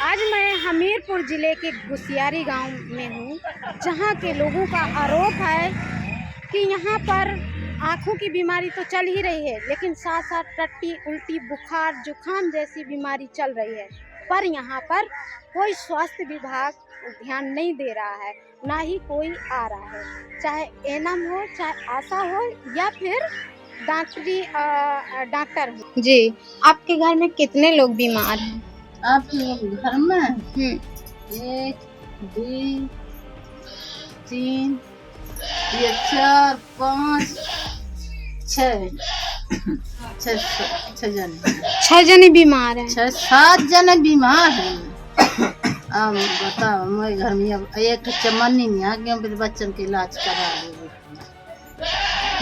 आज मैं हमीरपुर ज़िले के गुसियारी गांव में हूं, जहां के लोगों का आरोप है कि यहां पर आँखों की बीमारी तो चल ही रही है, लेकिन साथ साथ टट्टी, उल्टी, बुखार, जुखाम जैसी बीमारी चल रही है। पर यहां पर कोई स्वास्थ्य विभाग ध्यान नहीं दे रहा है, ना ही कोई आ रहा है। चाहे एनएम हो, चाहे आशा हो या फिर डॉक्टर हो। जी, आपके घर में कितने लोग बीमार हैं? आपके घर में 1 2 3 ये 4 5 6 छह जने बीमार हैं। 7 जने बीमार हैं। अब बताओ, मेरे घर में अब एक चमन्नी नहीं आ गया, मेरे बच्चन के इलाज करा ले।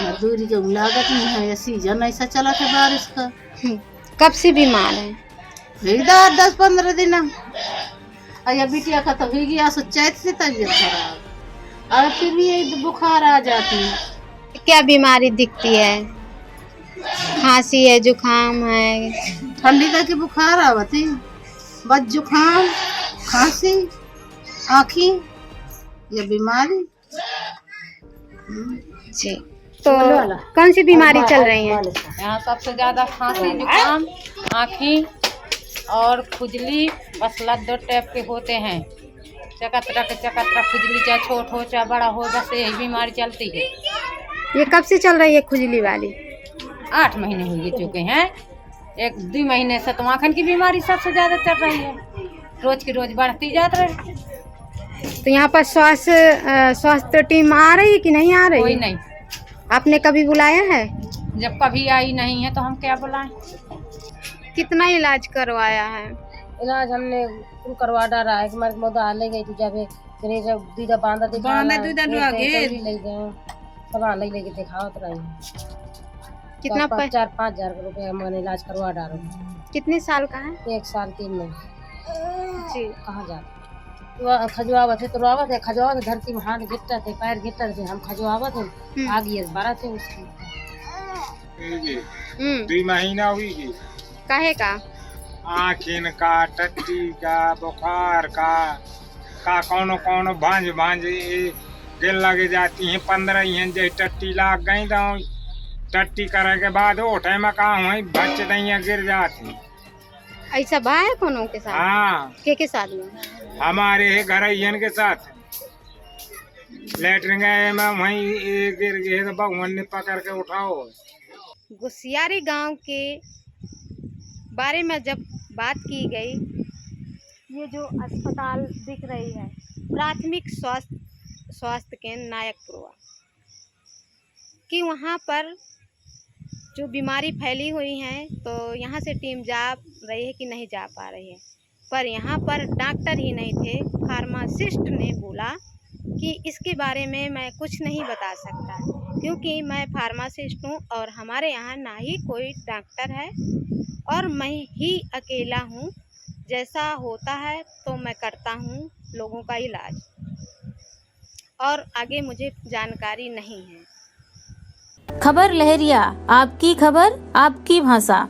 मजदूरी की लागत नहीं है, ये सीजन ऐसा चला था बारिश का। कब से बीमार है? 10-15 दिन। अया बिटिया का तो हो गया, चैत से तबीयत खराब, और फिर भी बुखार आ जाती है। क्या बीमारी दिखती है? खांसी है, जुखाम है? ठंडी तक की बुखार आवती, बस जुखाम, खांसी, आँखी, ये बीमारी। जी, तो कौन सी बीमारी चल रही है? यहाँ सबसे ज्यादा खांसी, जुकाम, आँखी और खुजली, बस लद्दर टाइप के होते हैं। चकतरा खुजली, चाहे छोट हो चाहे बड़ा हो, बस यही बीमारी चलती है। ये कब से चल रही है खुजली वाली? 8 महीने हो चुके हैं। 1-2 महीने से तो आँखन की बीमारी सबसे ज्यादा चल रही है, रोज की रोज बढ़ती जाती है। तो यहाँ पर स्वास्थ्य टीम आ रही है कि नहीं आ रही? कोई नहीं। आपने कभी बुलाया है? जब कभी आई नहीं है तो हम क्या बुलाएं। कितना इलाज करवाया है? इलाज हमने करवा डाला है कि हमारे मोदा ले गई थी, जब दीदा बांधा ले गए दिखाओ तो रही। कितना 4-5 हजार रुपए हमने इलाज करवा डाला। कितने साल का है? 1 साल 3 महीने। जी, कहाँ जाते खजुआवत है तो रोवत है, खजुआवत धरती में हाथ गिरता थे, पैर गिरता थे, हम खजुआवत है आगे 12 थे उसकी। 2 महीना हुई गई। काहे का? आँखिन का, टट्टी का, बुखार का कौनो भांज गिर लगे जाती हैं। 15 हैं जो टट्टी लाग गई तो टट्टी करे के बाद उठे में कहा हुई बच दैया गिर जाती। ऐसा बा है कोनो के साथ? हाँ, के साथ में? हमारे घरैयन के साथ लेटरिन गए में वहीं गिर गए तो भगवान ने पकड़ के उठाओ। गुसियारी गांव के बारे में जब बात की गई, ये जो अस्पताल दिख रही है प्राथमिक स्वास्थ्य केंद्र नायकपुरवा कि वहाँ पर जो बीमारी फैली हुई है, तो यहाँ से टीम जा रही है कि नहीं जा पा रही है। पर यहाँ पर डॉक्टर ही नहीं थे। फार्मासिस्ट ने बोला कि इसके बारे में मैं कुछ नहीं बता सकता, क्योंकि मैं फार्मासिस्ट हूँ और हमारे यहाँ ना ही कोई डॉक्टर है और मैं ही अकेला हूँ। जैसा होता है तो मैं करता हूँ लोगों का इलाज, और आगे मुझे जानकारी नहीं है। खबर लहरिया, आपकी खबर आपकी भाषा।